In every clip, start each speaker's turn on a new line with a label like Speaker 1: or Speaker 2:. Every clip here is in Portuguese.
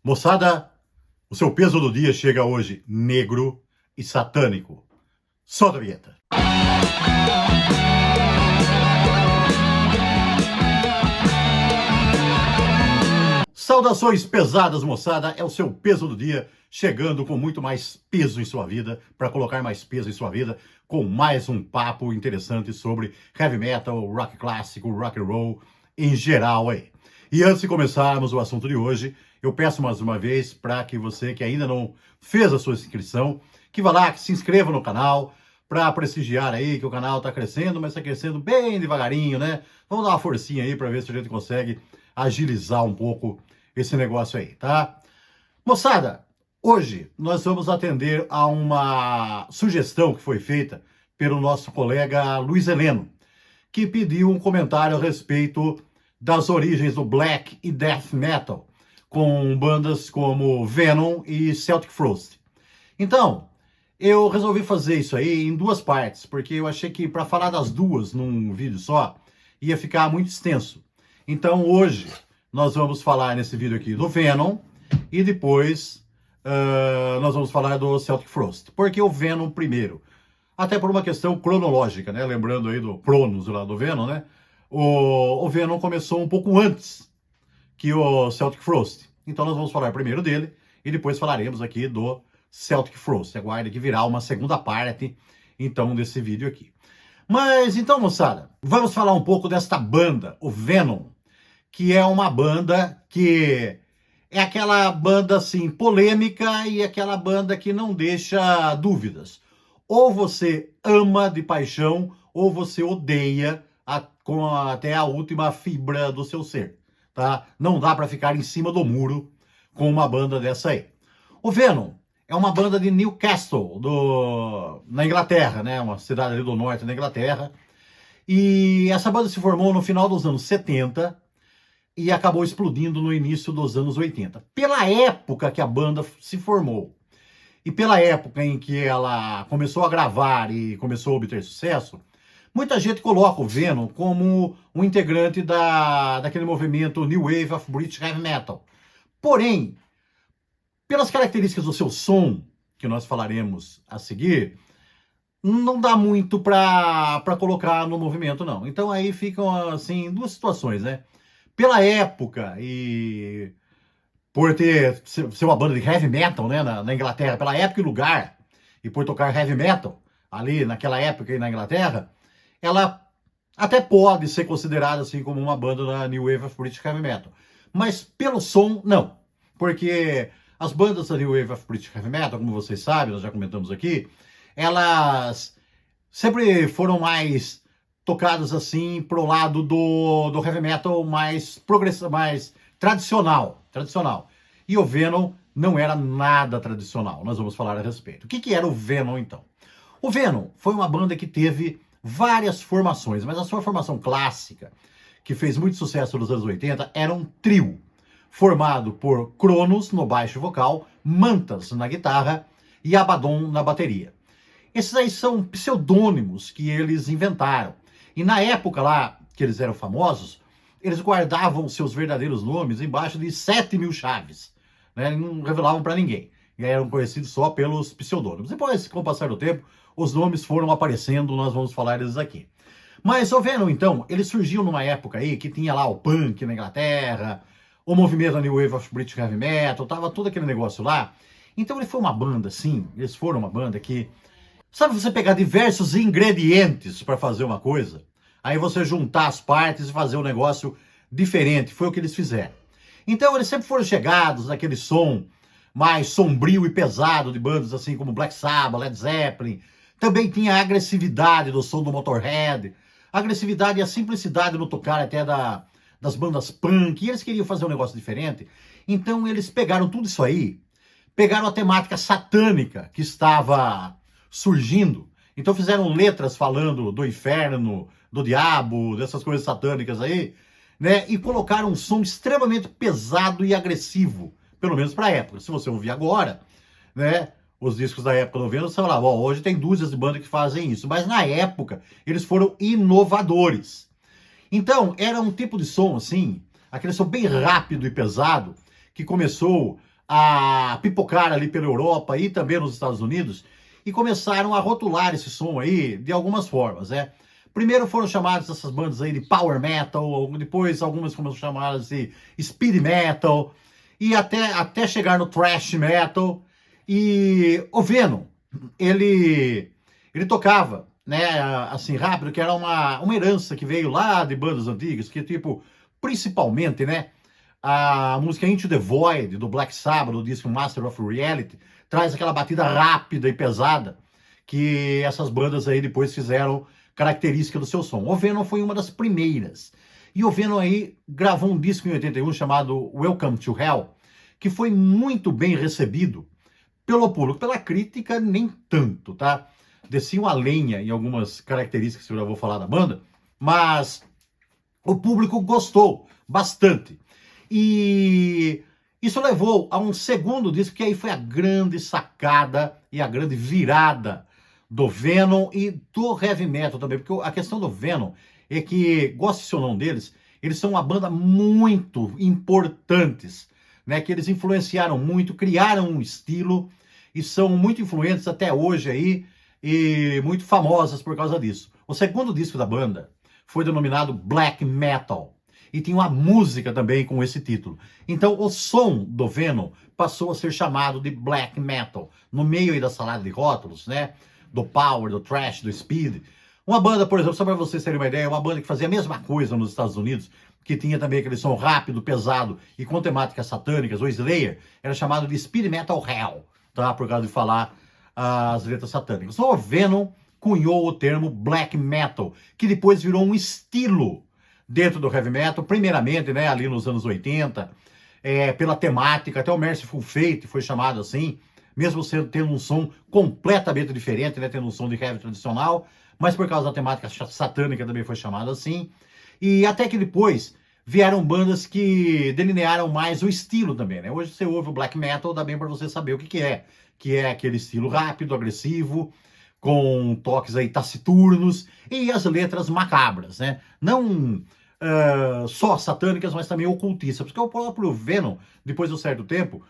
Speaker 1: Moçada, o seu peso do dia chega hoje negro e satânico. Solta a vinheta. Saudações pesadas, moçada. É o seu peso do dia chegando com muito mais peso em sua vida, para colocar mais peso em sua vida, com mais um papo interessante sobre heavy metal, rock clássico, rock and roll em geral aí. E antes de começarmos o assunto de hoje, eu peço mais uma vez para que você que ainda não fez a sua inscrição, que vá lá, que se inscreva no canal, para prestigiar aí, que o canal está crescendo, mas está crescendo bem devagarinho, né? Vamos dar uma forcinha aí para ver se a gente consegue agilizar um pouco esse negócio aí, tá? Moçada, hoje nós vamos atender a uma sugestão que foi feita pelo nosso colega Luiz Heleno, que pediu um comentário a respeito das origens do black e death metal, com bandas como Venom e Celtic Frost. Então, eu resolvi fazer isso aí em duas partes, porque eu achei que para falar das duas num vídeo só, ia ficar muito extenso. Então, hoje, nós vamos falar nesse vídeo aqui do Venom e depois nós vamos falar do Celtic Frost. Porque o Venom primeiro? Até por uma questão cronológica, né? Lembrando aí do Cronos lá do Venom, né? O Venom começou um pouco antes que o Celtic Frost. Então nós vamos falar primeiro dele e depois falaremos aqui do Celtic Frost. Aguarde que virá uma segunda parte, então, desse vídeo aqui. Mas então, moçada, vamos falar um pouco desta banda, o Venom, que é uma banda que é aquela banda, assim, polêmica e aquela banda que não deixa dúvidas. Ou você ama de paixão, ou você odeia até a última fibra do seu ser, tá? Não dá para ficar em cima do muro com uma banda dessa aí. O Venom é uma banda de Newcastle, na Inglaterra, né? Uma cidade ali do norte da Inglaterra. E essa banda se formou no final dos anos 70 e acabou explodindo no início dos anos 80. Pela época que a banda se formou e pela época em que ela começou a gravar e começou a obter sucesso, muita gente coloca o Venom como um integrante daquele movimento New Wave of British Heavy Metal. Porém, pelas características do seu som, que nós falaremos a seguir, não dá muito para colocar no movimento, não. Então aí ficam, assim, duas situações, né? Pela época e por ser uma banda de heavy metal, né, na Inglaterra, pela época e lugar, e por tocar heavy metal ali naquela época e na Inglaterra, ela até pode ser considerada assim como uma banda da New Wave of British Heavy Metal. Mas pelo som, não. Porque as bandas da New Wave of British Heavy Metal, como vocês sabem, nós já comentamos aqui, elas sempre foram mais tocadas assim pro lado do heavy metal mais progressivo, mais tradicional. E o Venom não era nada tradicional. Nós vamos falar a respeito. O que era o Venom, então? O Venom foi uma banda que teve várias formações, mas a sua formação clássica, que fez muito sucesso nos anos 80, era um trio formado por Cronos no baixo vocal, Mantas na guitarra e Abaddon na bateria. Esses aí são pseudônimos que eles inventaram. E na época lá que eles eram famosos, eles guardavam seus verdadeiros nomes embaixo de 7.000 chaves, né? Não revelavam para ninguém. E eram conhecidos só pelos pseudônimos. Depois, com o passar do tempo, os nomes foram aparecendo, nós vamos falar deles aqui. Mas o Venom, então, ele surgiu numa época aí que tinha lá o punk na Inglaterra, o movimento da New Wave of British Heavy Metal, tava todo aquele negócio lá. Então ele foi uma banda, assim, eles foram uma banda que... Sabe você pegar diversos ingredientes para fazer uma coisa? Aí você juntar as partes e fazer um negócio diferente. Foi o que eles fizeram. Então eles sempre foram chegados naquele som mais sombrio e pesado de bandas assim como Black Sabbath, Led Zeppelin. Também tinha a agressividade do som do Motorhead. A agressividade e a simplicidade no tocar até das bandas punk. E eles queriam fazer um negócio diferente. Então eles pegaram tudo isso aí. Pegaram a temática satânica que estava surgindo. Então fizeram letras falando do inferno, do diabo, dessas coisas satânicas aí, né? E colocaram um som extremamente pesado e agressivo, pelo menos para a época. Se você ouvir agora, né, os discos da época do Venom, você fala, bom, hoje tem dúzias de bandas que fazem isso, mas na época eles foram inovadores. Então, era um tipo de som assim, aquele som bem rápido e pesado, que começou a pipocar ali pela Europa e também nos Estados Unidos e começaram a rotular esse som aí de algumas formas, né? Primeiro foram chamadas essas bandas aí de power metal, depois algumas foram chamadas de speed metal, e até chegar no thrash metal. E o Venom, ele tocava, né, assim, rápido, que era uma herança que veio lá de bandas antigas, que tipo, principalmente, né, a música Into the Void, do Black Sabbath, do disco Master of Reality, traz aquela batida rápida e pesada que essas bandas aí depois fizeram característica do seu som. O Venom foi uma das primeiras. E o Venom aí gravou um disco em 81 chamado Welcome to Hell, que foi muito bem recebido pelo público, pela crítica nem tanto, tá? Desciam a lenha em algumas características que eu já vou falar da banda, mas o público gostou bastante. E isso levou a um segundo disco, que aí foi a grande sacada e a grande virada do Venom e do heavy metal também, porque a questão do Venom é que, goste ou não deles, eles são uma banda muito importantes, né, que eles influenciaram muito, criaram um estilo e são muito influentes até hoje aí e muito famosas por causa disso. O segundo disco da banda foi denominado Black Metal e tinha uma música também com esse título. Então o som do Venom passou a ser chamado de Black Metal, no meio aí da salada de rótulos, né, do power, do thrash, do speed. Uma banda, por exemplo, só para vocês terem uma ideia, uma banda que fazia a mesma coisa nos Estados Unidos, que tinha também aquele som rápido, pesado e com temáticas satânicas, o Slayer, era chamado de Speed Metal Hell, tá? Por causa de falar as letras satânicas. O Venom cunhou o termo Black Metal, que depois virou um estilo dentro do heavy metal, primeiramente, né, ali nos anos 80, pela temática, até o Merciful Fate foi chamado assim, mesmo tendo um som completamente diferente, né, tendo um som de heavy tradicional, mas por causa da temática satânica também foi chamado assim. E até que depois vieram bandas que delinearam mais o estilo também, né? Hoje você ouve o black metal, dá bem para você saber o que é aquele estilo rápido, agressivo, com toques aí taciturnos e as letras macabras, né? Não só satânicas, mas também ocultistas, porque o próprio Venom, depois de um certo tempo,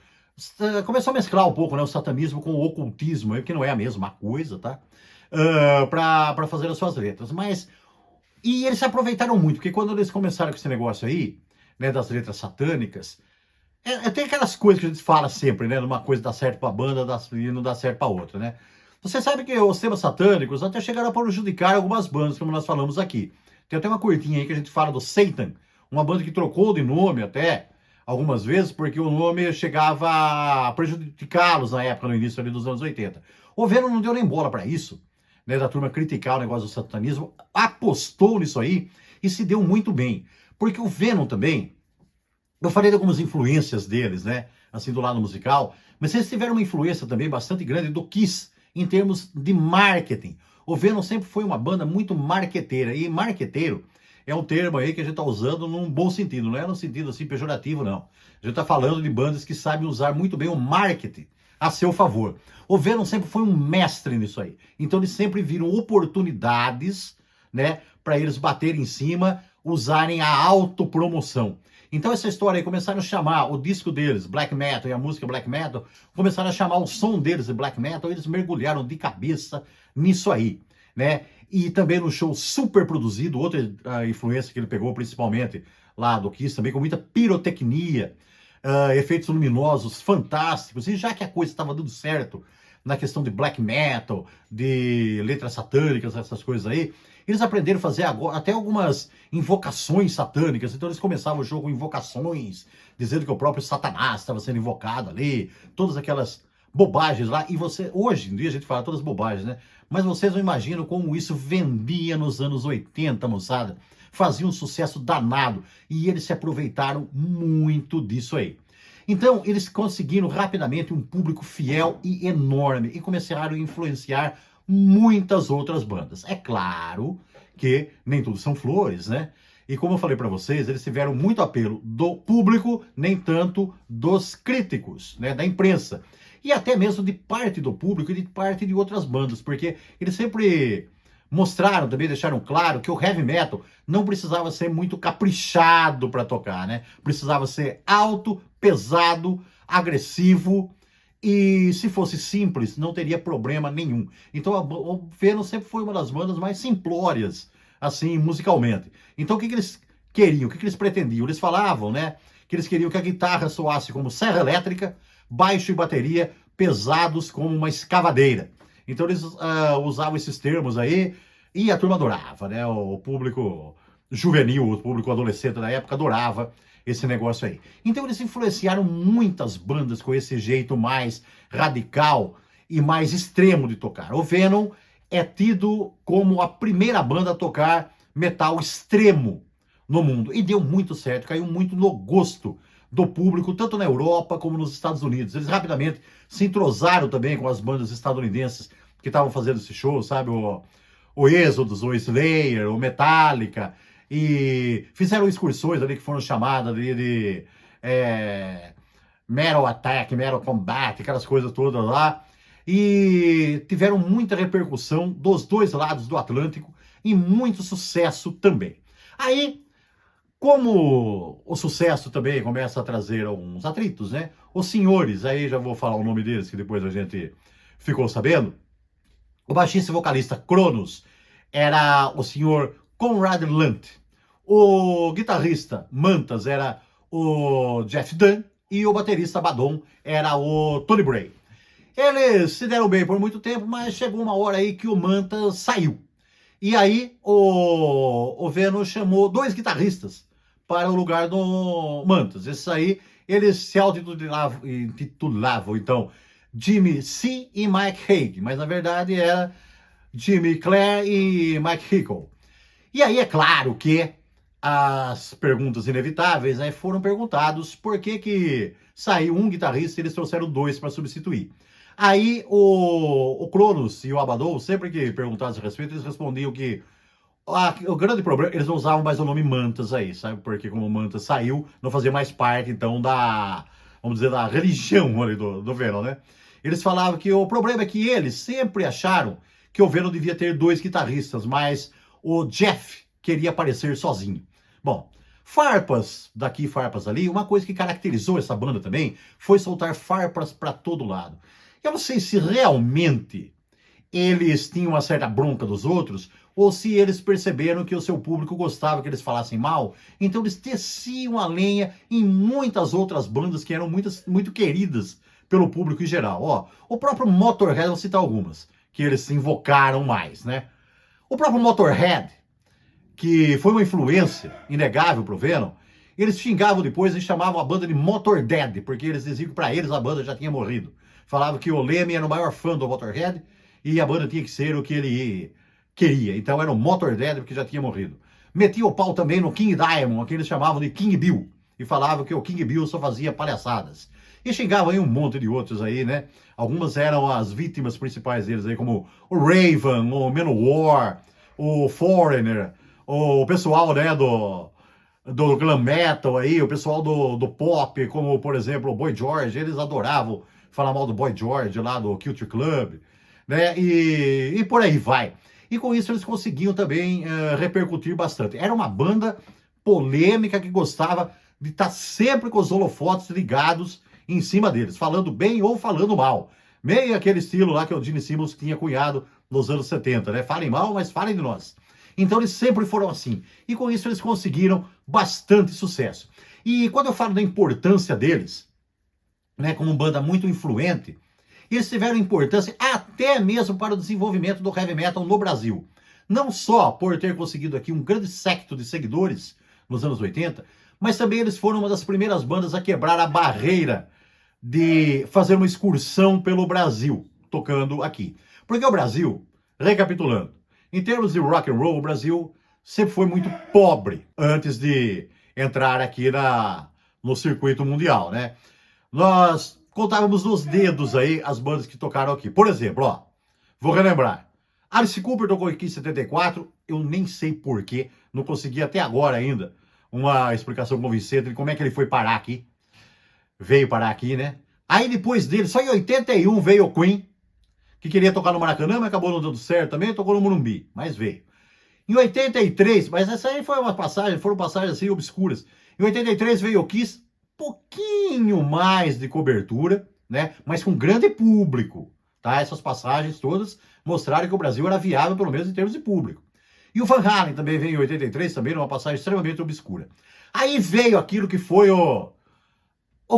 Speaker 1: começou a mesclar um pouco, né, o satanismo com o ocultismo, que não é a mesma coisa, tá? Para fazer as suas letras. E eles se aproveitaram muito, porque quando eles começaram com esse negócio aí, né, das letras satânicas, tem aquelas coisas que a gente fala sempre, né? Uma coisa dá certo pra banda e não dá certo pra outra, né? Você sabe que os temas satânicos até chegaram a prejudicar algumas bandas, como nós falamos aqui. Tem até uma curtinha aí que a gente fala do Satan, uma banda que trocou de nome até algumas vezes, porque o nome chegava a prejudicá-los na época, no início ali dos anos 80. O Venom não deu nem bola para isso, né, da turma criticar o negócio do satanismo, apostou nisso aí e se deu muito bem. Porque o Venom também, eu falei de algumas influências deles, né, assim do lado musical, mas eles tiveram uma influência também bastante grande do Kiss, em termos de marketing. O Venom sempre foi uma banda muito marqueteira, e marqueteiro é um termo aí que a gente está usando num bom sentido, não é no sentido assim pejorativo, não. A gente está falando de bandas que sabem usar muito bem o marketing a seu favor. O Venom sempre foi um mestre nisso aí. Então eles sempre viram oportunidades, né, para eles baterem em cima, usarem a autopromoção. Então essa história aí, começaram a chamar o disco deles, Black Metal, e a música Black Metal, começaram a chamar o som deles de Black Metal, eles mergulharam de cabeça nisso aí, né? E também no show super produzido, outra influência que ele pegou, principalmente lá do Kiss, também com muita pirotecnia, efeitos luminosos fantásticos, e já que a coisa estava dando certo na questão de black metal, de letras satânicas, essas coisas aí, eles aprenderam a fazer agora até algumas invocações satânicas. Então eles começavam o jogo com invocações, dizendo que o próprio Satanás estava sendo invocado ali, todas aquelas bobagens lá. E hoje em dia a gente fala todas bobagens, né? Mas vocês não imaginam como isso vendia nos anos 80, moçada. Fazia um sucesso danado e eles se aproveitaram muito disso aí. Então, eles conseguiram rapidamente um público fiel e enorme e começaram a influenciar muitas outras bandas. É claro que nem tudo são flores, né? E como eu falei para vocês, eles tiveram muito apelo do público, nem tanto dos críticos, né, da imprensa. E até mesmo de parte do público e de parte de outras bandas, porque eles sempre mostraram, também deixaram claro que o heavy metal não precisava ser muito caprichado para tocar, né? Precisava ser alto, pesado, agressivo, e se fosse simples, não teria problema nenhum. Então o Venom sempre foi uma das bandas mais simplórias, assim, musicalmente. Então o que eles queriam, o que eles pretendiam? Eles falavam, né, que eles queriam que a guitarra soasse como serra elétrica, baixo e bateria pesados como uma escavadeira. Então eles usavam esses termos aí, e a turma adorava, né? O público juvenil, o público adolescente da época adorava esse negócio aí. Então eles influenciaram muitas bandas com esse jeito mais radical e mais extremo de tocar. O Venom é tido como a primeira banda a tocar metal extremo no mundo. E deu muito certo, caiu muito no gosto do público, tanto na Europa como nos Estados Unidos. Eles rapidamente se entrosaram também com as bandas estadunidenses que estavam fazendo esse show, sabe? O Exodus, o Slayer, o Metallica, e fizeram excursões ali que foram chamadas de Metal Attack, Metal Combat, aquelas coisas todas lá, e tiveram muita repercussão dos dois lados do Atlântico e muito sucesso também. Aí, como o sucesso também começa a trazer alguns atritos, né? Os senhores, aí já vou falar o nome deles, que depois a gente ficou sabendo. O baixista e vocalista Cronos era o senhor Conrad Lunt. O guitarrista Mantas era o Jeff Dunn e o baterista Badon era o Tony Bray. Eles se deram bem por muito tempo, mas chegou uma hora aí que o Mantas saiu. E aí o Venom chamou dois guitarristas para o lugar do Mantas. Esses aí, eles se intitulavam então, Jimmy C. e Mike Hague, mas na verdade era Jimmy Clare e Mike Hickle. E aí é claro que as perguntas inevitáveis, né, foram perguntados por que saiu um guitarrista e eles trouxeram dois para substituir. Aí o Cronos e o Abaddon, sempre que perguntavam a respeito, eles respondiam que o grande problema, eles não usavam mais o nome Mantas aí, sabe? Porque como o Mantas saiu, não fazia mais parte, então, vamos dizer, da religião ali do Venom, né? Eles falavam que o problema é que eles sempre acharam que o Venom devia ter dois guitarristas, mas o Jeff queria aparecer sozinho. Bom, farpas daqui, farpas ali, uma coisa que caracterizou essa banda também foi soltar farpas para todo lado. Eu não sei se realmente eles tinham uma certa bronca dos outros, ou se eles perceberam que o seu público gostava que eles falassem mal, então eles teciam a lenha em muitas outras bandas que eram muito queridas pelo público em geral. Ó, o próprio Motorhead, vou citar algumas, que eles se invocaram mais, né? O próprio Motorhead, que foi uma influência inegável pro Venom, eles xingavam depois e chamavam a banda de Motordead, porque eles diziam que para eles a banda já tinha morrido. Falavam que o Lemmy era o maior fã do Motorhead e a banda tinha que ser o que ele queria. Então era o Motorhead porque já tinha morrido. Metia o pau também no King Diamond, que eles chamavam de King Bill, e falavam que o King Bill só fazia palhaçadas. E xingavam aí um monte de outros aí, né? Algumas eram as vítimas principais deles aí, como o Raven, o Manowar, o Foreigner, o pessoal, né, do glam metal aí, o pessoal do pop, como, por exemplo, o Boy George, eles adoravam falar mal do Boy George lá do Culture Club, né, e por aí vai. E com isso eles conseguiam também repercutir bastante. Era uma banda polêmica que gostava de estar sempre com os holofotes ligados em cima deles, falando bem ou falando mal. Meio aquele estilo lá que o Gene Simmons tinha cunhado nos anos 70, né? Falem mal, mas falem de nós. Então eles sempre foram assim. E com isso eles conseguiram bastante sucesso. E quando eu falo da importância deles, né, como banda muito influente, eles tiveram importância até mesmo para o desenvolvimento do heavy metal no Brasil. Não só por ter conseguido aqui um grande séquito de seguidores nos anos 80, mas também eles foram uma das primeiras bandas a quebrar a barreira de fazer uma excursão pelo Brasil, tocando aqui. Porque o Brasil, recapitulando, em termos de rock and roll, o Brasil sempre foi muito pobre antes de entrar aqui no circuito mundial, né? Nós contávamos nos dedos aí as bandas que tocaram aqui. Por exemplo, ó, vou relembrar. Alice Cooper tocou aqui em 74, eu nem sei porquê, não consegui até agora ainda uma explicação convincente de como é que ele foi parar aqui. Veio parar aqui, né? Aí depois dele, só em 81 veio o Queen, que queria tocar no Maracanã, mas acabou não dando certo também, tocou no Morumbi, mas veio. Em 83, mas essa aí foi uma passagem, foram passagens assim obscuras. Em 83 veio o Kiss, pouquinho mais de cobertura, né? Mas com grande público, tá? Essas passagens todas mostraram que o Brasil era viável, pelo menos em termos de público. E o Van Halen também veio em 83, também numa passagem extremamente obscura. Aí veio aquilo que foi o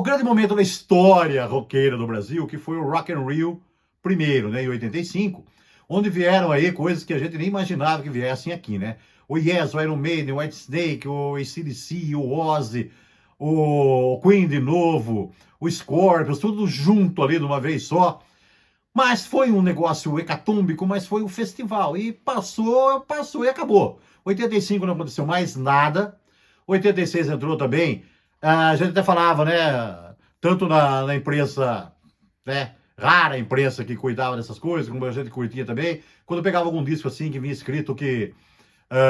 Speaker 1: grande momento da história roqueira do Brasil, que foi o Rock in Rio primeiro, né, em 85, onde vieram aí coisas que a gente nem imaginava que viessem aqui, né? O Yes, o Iron Maiden, o Whitesnake, o AC/DC, o Ozzy, o Queen de novo, o Scorpions, tudo junto ali de uma vez só. Mas foi um negócio hecatômbico, mas foi um festival. E passou e acabou. 85 não aconteceu mais nada. 86 entrou também. A gente até falava, né? Tanto na imprensa, né? Rara imprensa que cuidava dessas coisas, como a gente curtia também. Quando pegava algum disco assim que vinha escrito que.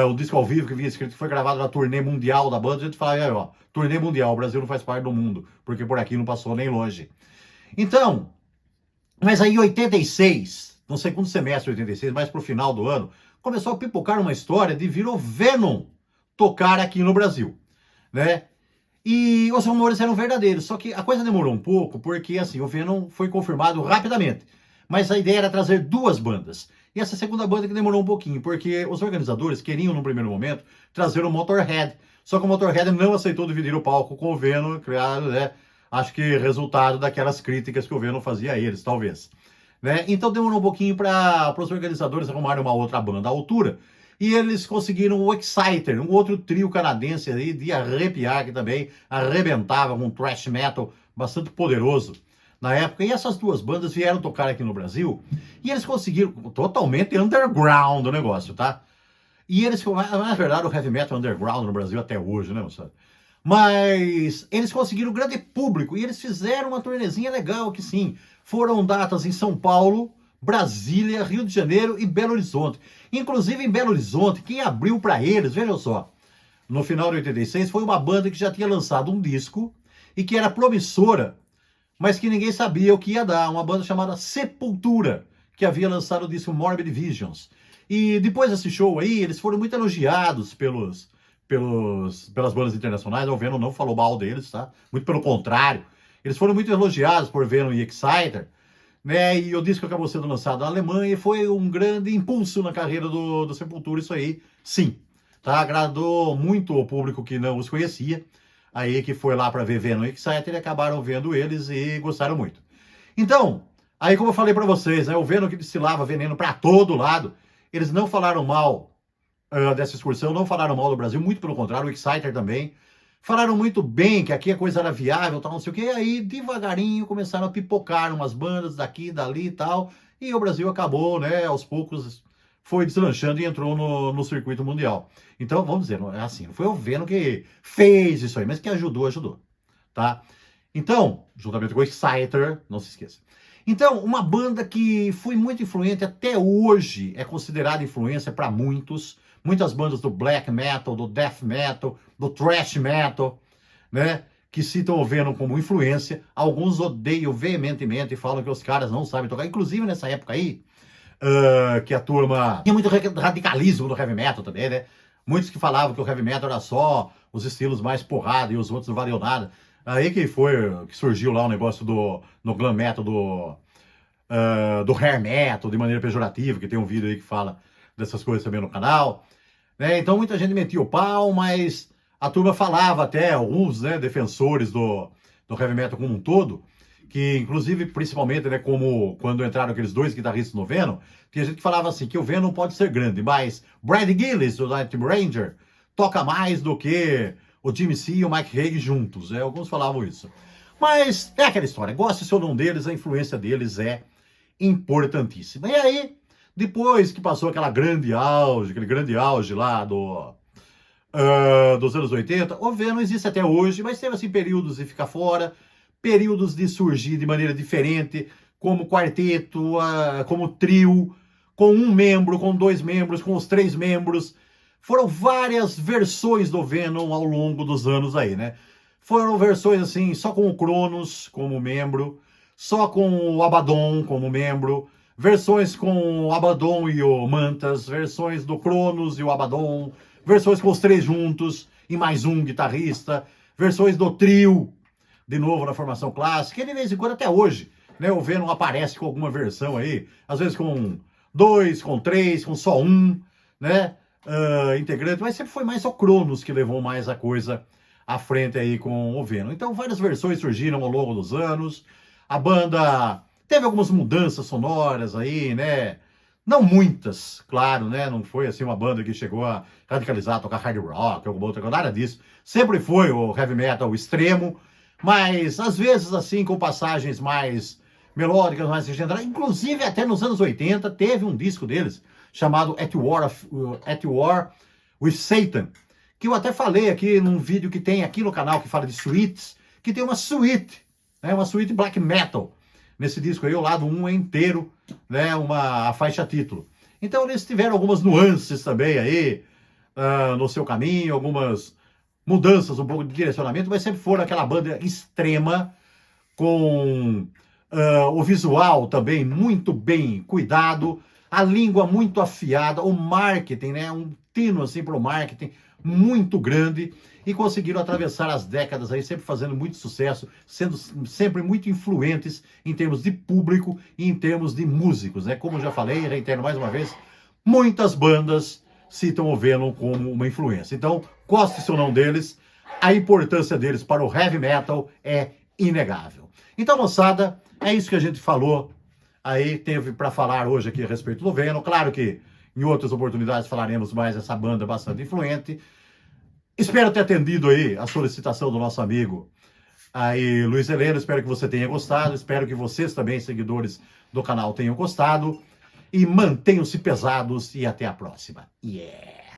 Speaker 1: O disco ao vivo que vinha escrito que foi gravado na turnê mundial da banda, a gente falava, ó, turnê mundial, o Brasil não faz parte do mundo, porque por aqui não passou nem longe. Então. Mas aí, em 86, no segundo semestre de 86, mais pro final do ano, começou a pipocar uma história de vir o Venom tocar aqui no Brasil, né? E os rumores eram verdadeiros, só que a coisa demorou um pouco, porque assim, o Venom foi confirmado rapidamente. Mas a ideia era trazer duas bandas. E essa segunda banda que demorou um pouquinho, porque os organizadores queriam, no primeiro momento, trazer o Motorhead. Só que o Motorhead não aceitou dividir o palco com o Venom, claro, né? Acho que resultado daquelas críticas que o Venom fazia a eles, talvez. Né? Então demorou um pouquinho para os organizadores arrumarem uma outra banda à altura. E eles conseguiram o Exciter, um outro trio canadense aí de arrepiar, que também arrebentava com um thrash metal bastante poderoso na época. E essas duas bandas vieram tocar aqui no Brasil e eles conseguiram, totalmente underground o negócio, tá? E eles, na verdade, o heavy metal underground no Brasil até hoje, né, moçada? Mas eles conseguiram grande público e eles fizeram uma turnezinha legal, que sim, foram datas em São Paulo, Brasília, Rio de Janeiro e Belo Horizonte. Inclusive em Belo Horizonte, quem abriu para eles, vejam só, no final de 86, foi uma banda que já tinha lançado um disco e que era promissora, mas que ninguém sabia o que ia dar, uma banda chamada Sepultura, que havia lançado o disco Morbid Visions. E depois desse show aí, eles foram muito elogiados pelas bandas internacionais. O Venom não falou mal deles, tá? Muito pelo contrário. Eles foram muito elogiados por Venom e Exciter, né? E o disco acabou sendo lançado na Alemanha e foi um grande impulso na carreira do Sepultura, isso aí, sim. Tá? Agradou muito o público que não os conhecia, aí que foi lá para ver Venom e Exciter e acabaram vendo eles e gostaram muito. Então, aí como eu falei para vocês, né? O Venom que destilava veneno para todo lado, eles não falaram mal dessa excursão, não falaram mal do Brasil, muito pelo contrário, o Exciter também. Falaram muito bem que aqui a coisa era viável, tal, não sei o quê, e aí devagarinho começaram a pipocar umas bandas daqui, dali e tal, e o Brasil acabou, né, aos poucos foi deslanchando e entrou no circuito mundial. Então, vamos dizer, é assim, não foi o Venom que fez isso aí, mas que ajudou, tá? Então, juntamente com o Exciter, não se esqueça. Então, uma banda que foi muito influente até hoje, é considerada influência para muitas bandas do black metal, do death metal, do thrash metal, né? Que citam o Venom como influência. Alguns odeiam veementemente e falam que os caras não sabem tocar. Inclusive nessa época aí, que a turma tinha muito radicalismo do heavy metal também, né? Muitos que falavam que o heavy metal era só os estilos mais porrada e os outros não valiam nada. Aí que surgiu lá o negócio no glam metal, do hair metal, de maneira pejorativa, que tem um vídeo aí que fala dessas coisas também no canal. Né? Então muita gente metia o pau, mas a turma falava até, alguns, né, defensores do heavy metal como um todo, que inclusive, principalmente, né, como quando entraram aqueles dois guitarristas no Venom, tinha gente que falava assim, que o Venom pode ser grande, mas Brad Gillis, do Night Ranger, toca mais do que o Jimmy C e o Mike Hague juntos, né? Alguns falavam isso. Mas é aquela história, goste ou não deles, a influência deles é importantíssima. E aí, depois que passou aquele grande auge lá dos anos 80, o Venom existe até hoje, mas teve assim períodos de ficar fora, períodos de surgir de maneira diferente, como quarteto, como trio, com um membro, com dois membros, com os três membros. Foram várias versões do Venom ao longo dos anos aí, né? Foram versões assim, só com o Cronos como membro, só com o Abaddon como membro, versões com o Abaddon e o Mantas, versões do Cronos e o Abaddon, versões com os três juntos e mais um guitarrista, versões do trio, de novo na formação clássica, e de vez em quando até hoje, né, o Venom aparece com alguma versão aí, às vezes com 2, com 3, com só um, né, integrante, mas sempre foi mais o Cronos que levou mais a coisa à frente aí com o Venom. Então várias versões surgiram ao longo dos anos, a banda teve algumas mudanças sonoras aí, né, não muitas, claro, né, não foi assim uma banda que chegou a radicalizar, tocar hard rock, alguma outra coisa, nada disso, sempre foi o heavy metal extremo, mas às vezes assim com passagens mais melódicas, mais regeneradas, inclusive até nos anos 80 teve um disco deles chamado At War with Satan, que eu até falei aqui num vídeo que tem aqui no canal que fala de suítes, que tem uma suíte, né, uma suíte black metal nesse disco aí, o lado 1 é inteiro, né, a faixa título. Então eles tiveram algumas nuances também aí no seu caminho, algumas mudanças um pouco de direcionamento, mas sempre foram aquela banda extrema, com o visual também muito bem cuidado, a língua muito afiada, o marketing, né, um tino assim para o marketing muito grande, e conseguiram atravessar as décadas aí, sempre fazendo muito sucesso, sendo sempre muito influentes em termos de público e em termos de músicos, né? Como eu já falei, reitero mais uma vez, muitas bandas citam o Venom como uma influência. Então, goste ou não deles, a importância deles para o heavy metal é inegável. Então, moçada, é isso que a gente falou aí, teve para falar hoje aqui a respeito do Venom. Claro que em outras oportunidades falaremos mais dessa banda bastante influente. Espero ter atendido aí a solicitação do nosso amigo aí, Luiz Heleno. Espero que você tenha gostado. Espero que vocês também, seguidores do canal, tenham gostado. E mantenham-se pesados e até a próxima. Yeah!